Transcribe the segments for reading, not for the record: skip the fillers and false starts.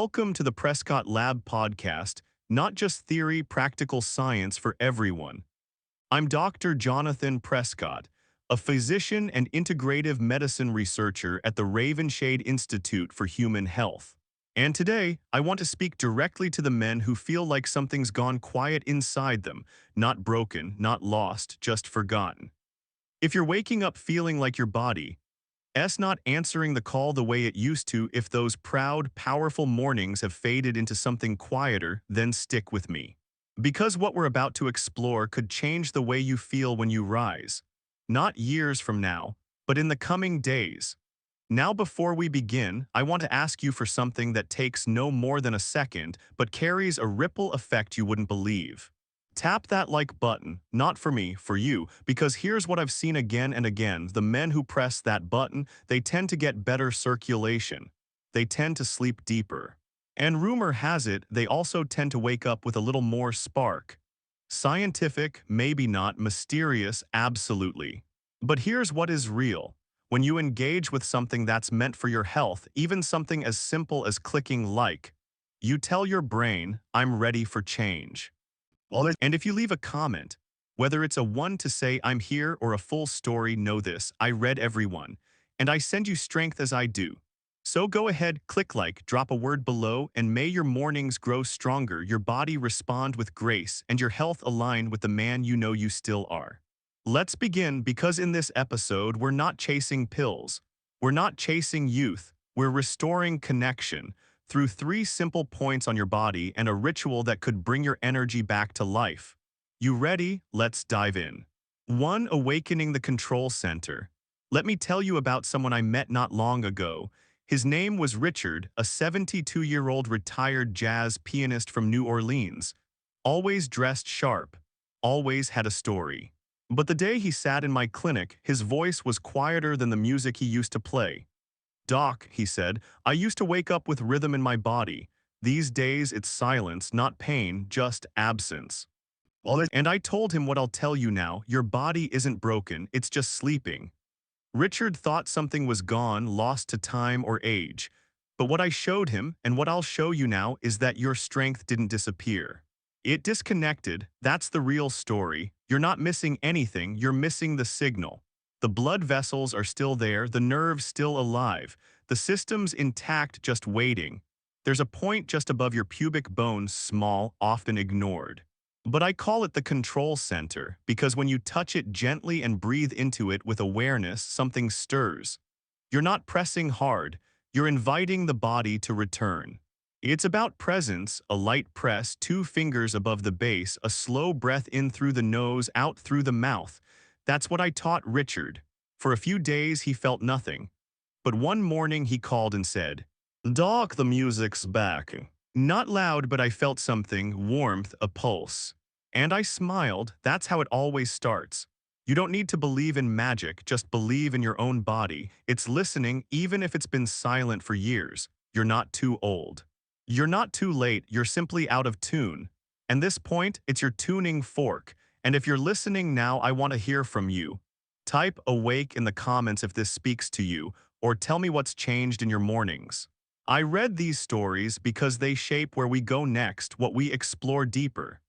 Welcome to the Prescott Lab podcast, not just theory, practical science for everyone. I'm Dr. Jonathan Prescott, a physician and integrative medicine researcher at the Ravenshade Institute for Human Health. And today, I want to speak directly to the men who feel like something's gone quiet inside them, not broken, not lost, just forgotten. If you're waking up feeling like your body, not answering the call the way it used to, if those proud, powerful mornings have faded into something quieter, then stick with me. Because what we're about to explore could change the way you feel when you rise. Not years from now, but in the coming days. Now before we begin, I want to ask you for something that takes no more than a second, but carries a ripple effect you wouldn't believe. Tap that like button, not for me, for you, because here's what I've seen again and again. The men who press that button, they tend to get better circulation. They tend to sleep deeper. And rumor has it, they also tend to wake up with a little more spark. Scientific, maybe not. Mysterious, absolutely. But here's what is real. When you engage with something that's meant for your health, even something as simple as clicking like, you tell your brain, I'm ready for change. And if you leave a comment, whether it's a one to say I'm here or a full story, know this, I read every one, and I send you strength as I do. So go ahead, click like, drop a word below, and may your mornings grow stronger, your body respond with grace, and your health align with the man you know you still are. Let's begin, because in this episode, we're not chasing pills. We're not chasing youth. We're restoring connection through 3 simple points on your body and a ritual that could bring your energy back to life. You ready? Let's dive in. 1. Awakening the control center. Let me tell you about someone I met not long ago. His name was Richard, a 72-year-old retired jazz pianist from New Orleans. Always dressed sharp. Always had a story. But the day he sat in my clinic, his voice was quieter than the music he used to play. Doc, he said, I used to wake up with rhythm in my body. These days it's silence, not pain, just absence. And I told him what I'll tell you now, your body isn't broken, it's just sleeping. Richard thought something was gone, lost to time or age. But what I showed him, and what I'll show you now, is that your strength didn't disappear. It disconnected. That's the real story. You're not missing anything, you're missing the signal. The blood vessels are still there, the nerves still alive, the system's intact, just waiting. There's a point just above your pubic bones, small, often ignored. But I call it the control center, because when you touch it gently and breathe into it with awareness, something stirs. You're not pressing hard, you're inviting the body to return. It's about presence, a light press, 2 fingers above the base, a slow breath in through the nose, out through the mouth. That's what I taught Richard. For a few days, he felt nothing. But one morning, he called and said, Doc, the music's back. Not loud, but I felt something, warmth, a pulse. And I smiled. That's how it always starts. You don't need to believe in magic, just believe in your own body. It's listening, even if it's been silent for years. You're not too old. You're not too late, you're simply out of tune. And this point, it's your tuning fork. And if you're listening now, I want to hear from you. Type awake in the comments if this speaks to you, or tell me what's changed in your mornings. I read these stories because they shape where we go next, what we explore deeper.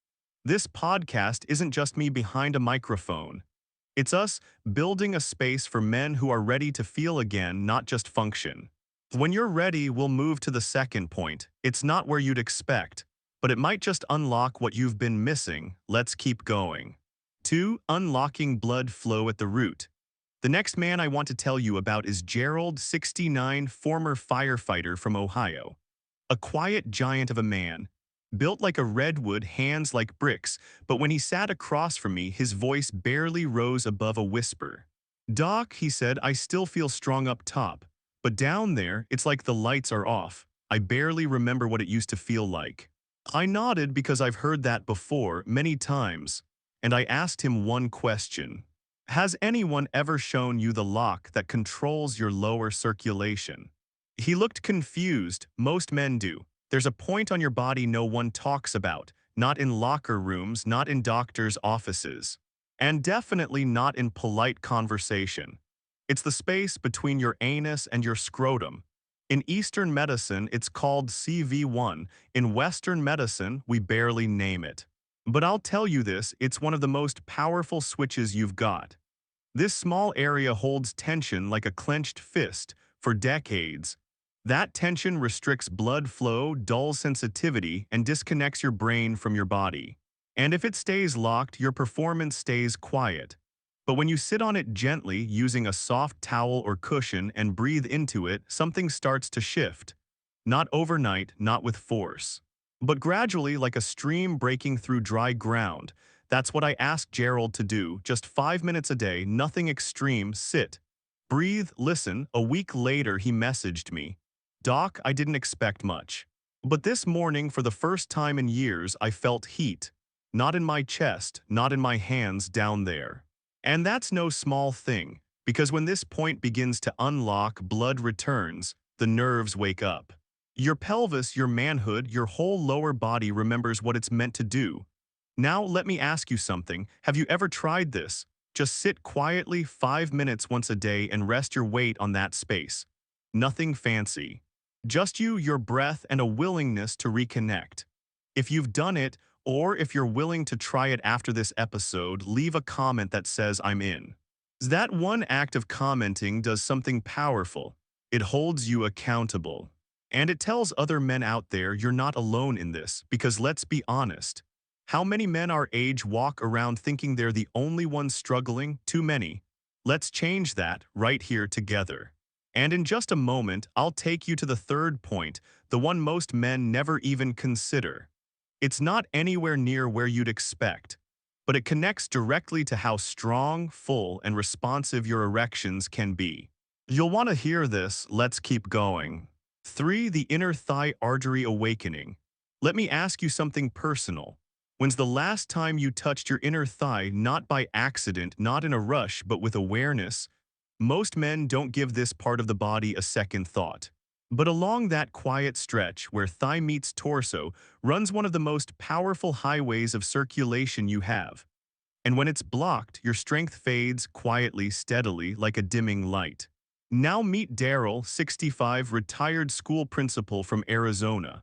This podcast isn't just me behind a microphone. It's us building a space for men who are ready to feel again, not just function. When you're ready, we'll move to the second point. It's not where you'd expect, but it might just unlock what you've been missing. Let's keep going. 2. Unlocking blood flow at the root. The next man I want to tell you about is Gerald, 69, former firefighter from Ohio. A quiet giant of a man, built like a redwood, hands like bricks, but when he sat across from me, his voice barely rose above a whisper. Doc, he said, I still feel strong up top, but down there, it's like the lights are off. I barely remember what it used to feel like. I nodded because I've heard that before, many times, and I asked him one question. Has anyone ever shown you the lock that controls your lower circulation? He looked confused. Most men do. There's a point on your body no one talks about, not in locker rooms, not in doctors' offices, and definitely not in polite conversation. It's the space between your anus and your scrotum. In Eastern medicine, it's called CV1. In Western medicine, we barely name it. But I'll tell you this, it's one of the most powerful switches you've got. This small area holds tension like a clenched fist for decades. That tension restricts blood flow, dulls sensitivity, and disconnects your brain from your body. And if it stays locked, your performance stays quiet. But when you sit on it gently, using a soft towel or cushion and breathe into it, something starts to shift. Not overnight, not with force, but gradually like a stream breaking through dry ground. That's what I asked Gerald to do, just 5 minutes a day, nothing extreme, sit. Breathe, listen. A week later he messaged me. Doc, I didn't expect much. But this morning, for the first time in years, I felt heat. Not in my chest, not in my hands down there. And that's no small thing, because when this point begins to unlock, blood returns, the nerves wake up. Your pelvis, your manhood, your whole lower body remembers what it's meant to do. Now let me ask you something. Have you ever tried this? Just sit quietly 5 minutes once a day and rest your weight on that space. Nothing fancy. Just you, your breath, and a willingness to reconnect. If you've done it, or if you're willing to try it after this episode, leave a comment that says I'm in. That one act of commenting does something powerful. It holds you accountable. And it tells other men out there you're not alone in this, because let's be honest. How many men our age walk around thinking they're the only ones struggling? Too many. Let's change that right here together. And in just a moment, I'll take you to the third point, the one most men never even consider. It's not anywhere near where you'd expect, but it connects directly to how strong, full, and responsive your erections can be. You'll want to hear this. Let's keep going. 3. The inner thigh artery awakening. Let me ask you something personal. When's the last time you touched your inner thigh, not by accident, not in a rush, but with awareness? Most men don't give this part of the body a second thought. But along that quiet stretch where thigh meets torso runs one of the most powerful highways of circulation you have. And when it's blocked, your strength fades quietly, steadily, like a dimming light. Now meet Daryl, 65, retired school principal from Arizona.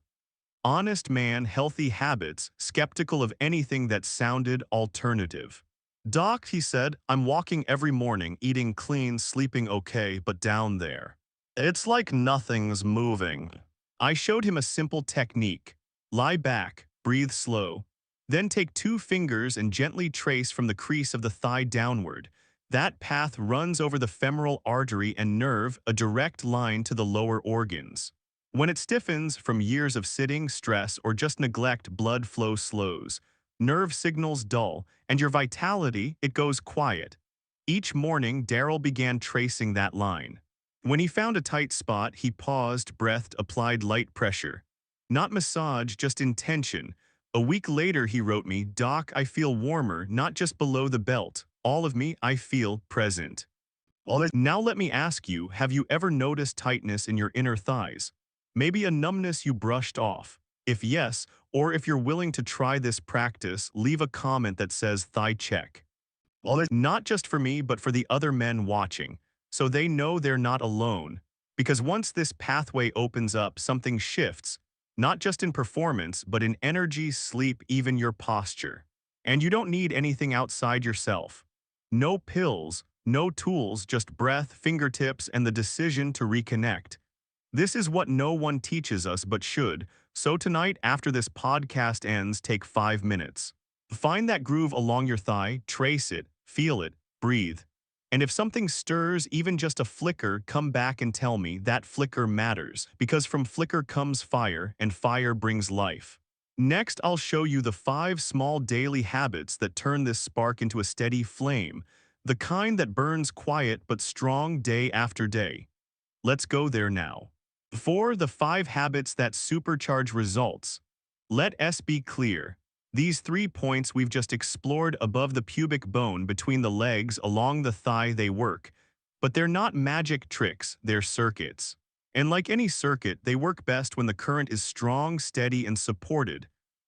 Honest man, healthy habits, skeptical of anything that sounded alternative. Doc, he said, I'm walking every morning, eating clean, sleeping okay, but down there, it's like nothing's moving. I showed him a simple technique. Lie back, breathe slow. Then take 2 fingers and gently trace from the crease of the thigh downward. That path runs over the femoral artery and nerve, a direct line to the lower organs. When it stiffens from years of sitting, stress, or just neglect, blood flow slows. Nerve signals dull, and your vitality, it goes quiet. Each morning, Daryl began tracing that line. When he found a tight spot, he paused, breathed, applied light pressure. Not massage, just intention. A week later, he wrote me, Doc, I feel warmer, not just below the belt. All of me, I feel present. Now let me ask you, have you ever noticed tightness in your inner thighs? Maybe a numbness you brushed off. If yes, or if you're willing to try this practice, leave a comment that says thigh check. Not just for me, but for the other men watching, so they know they're not alone. Because once this pathway opens up, something shifts, not just in performance, but in energy, sleep, even your posture. And you don't need anything outside yourself. No pills, no tools, just breath, fingertips, and the decision to reconnect. This is what no one teaches us but should. So tonight, after this podcast ends, take 5 minutes. Find that groove along your thigh, trace it, feel it, breathe. And if something stirs, even just a flicker, come back and tell me that flicker matters, because from flicker comes fire, and fire brings life. Next, I'll show you the 5 small daily habits that turn this spark into a steady flame, the kind that burns quiet but strong day after day. Let's go there now. 4. The 5 habits that supercharge results. Let us be clear. These 3 points we've just explored above the pubic bone between the legs along the thigh, they work. But they're not magic tricks, they're circuits. And like any circuit, they work best when the current is strong, steady, and supported.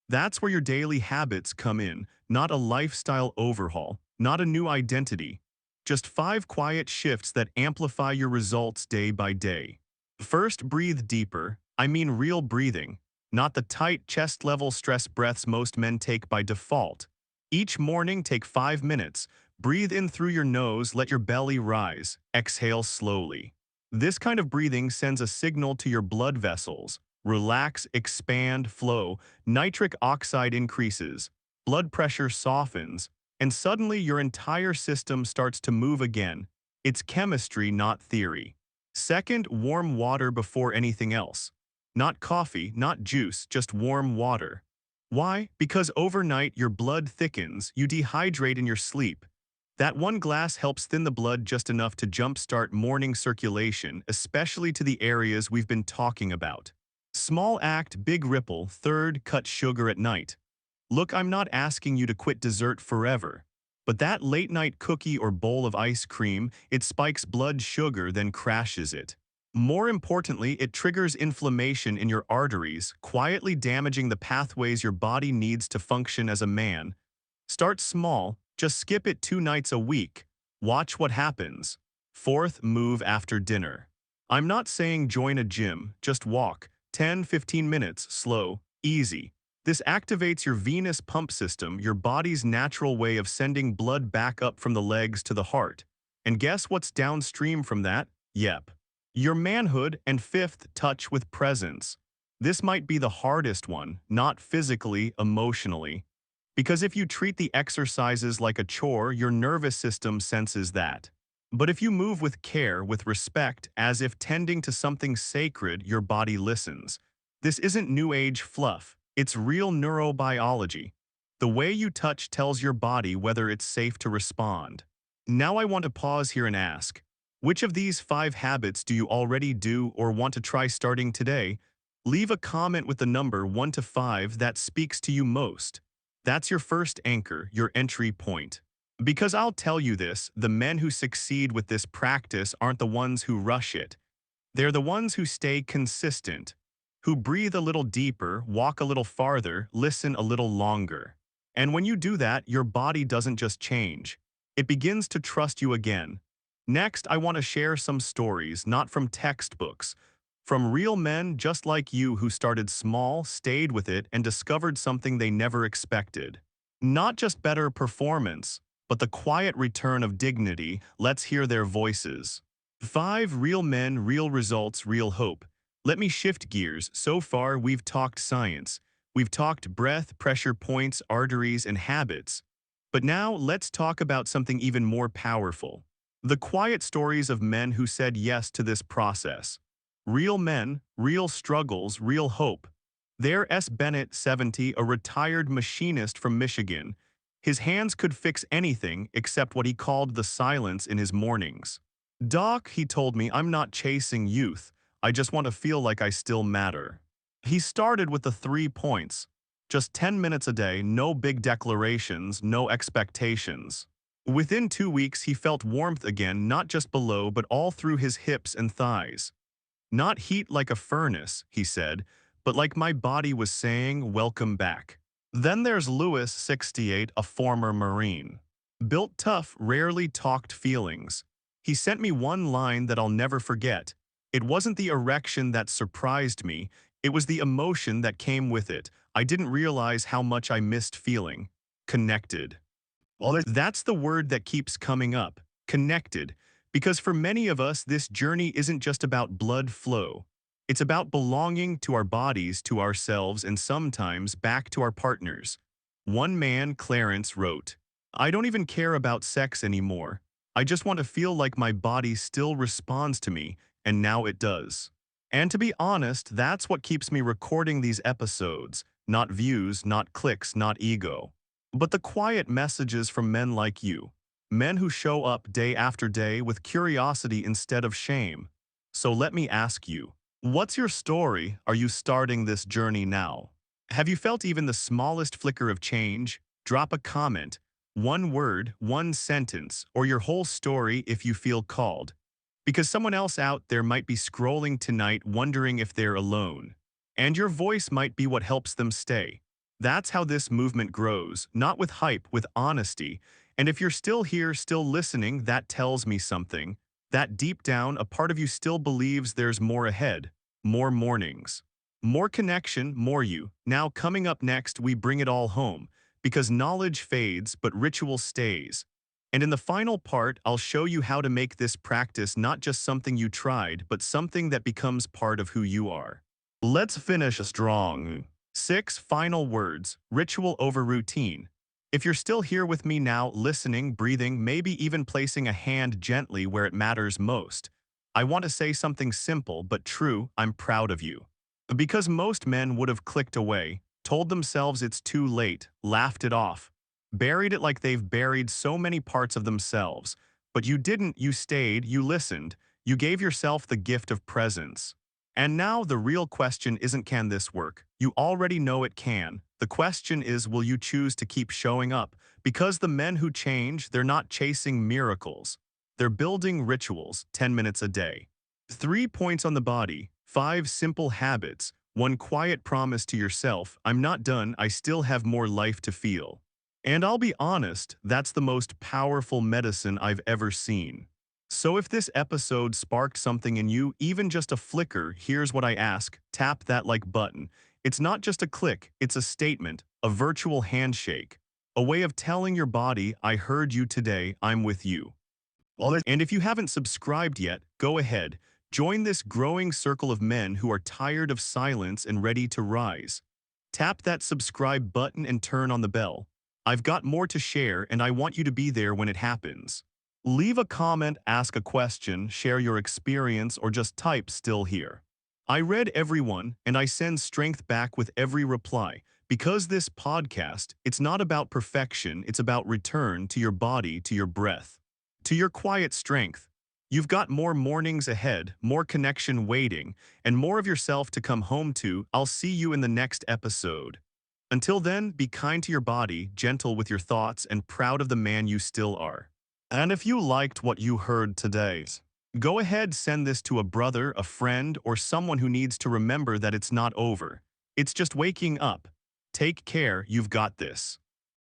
That's where your daily habits come in, not a lifestyle overhaul, not a new identity. Just 5 quiet shifts that amplify your results day by day. First, breathe deeper. I mean real breathing, not the tight chest-level stress breaths most men take by default. Each morning, take 5 minutes. Breathe in through your nose, let your belly rise. Exhale slowly. This kind of breathing sends a signal to your blood vessels. Relax, expand, flow. Nitric oxide increases. Blood pressure softens. And suddenly your entire system starts to move again. It's chemistry, not theory. Second, warm water before anything else. Not coffee, not juice, just warm water. Why? Because overnight your blood thickens, you dehydrate in your sleep. That one glass helps thin the blood just enough to jumpstart morning circulation, especially to the areas we've been talking about. Small act, big ripple. Third, cut sugar at night. Look, I'm not asking you to quit dessert forever. But that late-night cookie or bowl of ice cream, it spikes blood sugar, then crashes it. More importantly, it triggers inflammation in your arteries, quietly damaging the pathways your body needs to function as a man. Start small, just skip it 2 nights a week. Watch what happens. Fourth, move after dinner. I'm not saying join a gym, just walk, 10-15 minutes, slow, easy. This activates your venous pump system, your body's natural way of sending blood back up from the legs to the heart. And guess what's downstream from that? Yep. Your manhood. And fifth, touch with presence. This might be the hardest one, not physically, emotionally. Because if you treat the exercises like a chore, your nervous system senses that. But if you move with care, with respect, as if tending to something sacred, your body listens. This isn't new age fluff. It's real neurobiology. The way you touch tells your body whether it's safe to respond. Now I want to pause here and ask, which of these 5 habits do you already do or want to try starting today? Leave a comment with the number 1 to 5 that speaks to you most. That's your first anchor, your entry point. Because I'll tell you this, the men who succeed with this practice aren't the ones who rush it. They're the ones who stay consistent, who breathe a little deeper, walk a little farther, listen a little longer. And when you do that, your body doesn't just change. It begins to trust you again. Next, I want to share some stories, not from textbooks, from real men just like you who started small, stayed with it, and discovered something they never expected. Not just better performance, but the quiet return of dignity. Let's hear their voices. 5 real men, real results, real hope. Let me shift gears. So far, we've talked science. We've talked breath, pressure points, arteries, and habits. But now, let's talk about something even more powerful. The quiet stories of men who said yes to this process. Real men, real struggles, real hope. There S. Bennett, 70, a retired machinist from Michigan. His hands could fix anything except what he called the silence in his mornings. Doc, he told me, I'm not chasing youth. I just want to feel like I still matter. He started with the 3 points. Just 10 minutes a day, no big declarations, no expectations. Within 2 weeks, he felt warmth again, not just below, but all through his hips and thighs. Not heat like a furnace, he said, but like my body was saying, welcome back. Then there's Lewis, 68, a former Marine. Built tough, rarely talked feelings. He sent me one line that I'll never forget. It wasn't the erection that surprised me, it was the emotion that came with it. I didn't realize how much I missed feeling. Connected. Well, that's the word that keeps coming up. Connected. Because for many of us, this journey isn't just about blood flow. It's about belonging to our bodies, to ourselves, and sometimes back to our partners. One man, Clarence, wrote, I don't even care about sex anymore. I just want to feel like my body still responds to me, and now it does. And to be honest, that's what keeps me recording these episodes. Not views, not clicks, not ego. But the quiet messages from men like you. Men who show up day after day with curiosity instead of shame. So let me ask you, what's your story? Are you starting this journey now? Have you felt even the smallest flicker of change? Drop a comment, one word, one sentence, or your whole story if you feel called. Because someone else out there might be scrolling tonight wondering if they're alone. And your voice might be what helps them stay. That's how this movement grows, not with hype, with honesty. And if you're still here, still listening, that tells me something. That deep down, a part of you still believes there's more ahead, more mornings, more connection, more you. Now, coming up next, we bring it all home, because knowledge fades, but ritual stays. And in the final part, I'll show you how to make this practice not just something you tried, but something that becomes part of who you are. Let's finish strong. 6 final words, ritual over routine. If you're still here with me now, listening, breathing, maybe even placing a hand gently where it matters most, I want to say something simple but true. I'm proud of you. Because most men would have clicked away, told themselves it's too late, laughed it off, buried it like they've buried so many parts of themselves. But you didn't, you stayed, you listened, you gave yourself the gift of presence. And now the real question isn't can this work? You already know it can. The question is will you choose to keep showing up? Because the men who change, they're not chasing miracles. They're building rituals, 10 minutes a day. 3 points on the body, 5 simple habits, 1 quiet promise to yourself, I'm not done, I still have more life to feel. And I'll be honest, that's the most powerful medicine I've ever seen. So if this episode sparked something in you, even just a flicker, here's what I ask, tap that like button. It's not just a click, it's a statement, a virtual handshake, a way of telling your body, I heard you today, I'm with you. And if you haven't subscribed yet, go ahead. Join this growing circle of men who are tired of silence and ready to rise. Tap that subscribe button and turn on the bell. I've got more to share and I want you to be there when it happens. Leave a comment, ask a question, share your experience, or just type still here. I read everyone and I send strength back with every reply. Because this podcast, it's not about perfection, it's about return to your body, to your breath, to your quiet strength. You've got more mornings ahead, more connection waiting, and more of yourself to come home to. I'll see you in the next episode. Until then, be kind to your body, gentle with your thoughts, and proud of the man you still are. And if you liked what you heard today, go ahead, send this to a brother, a friend, or someone who needs to remember that it's not over. It's just waking up. Take care, you've got this.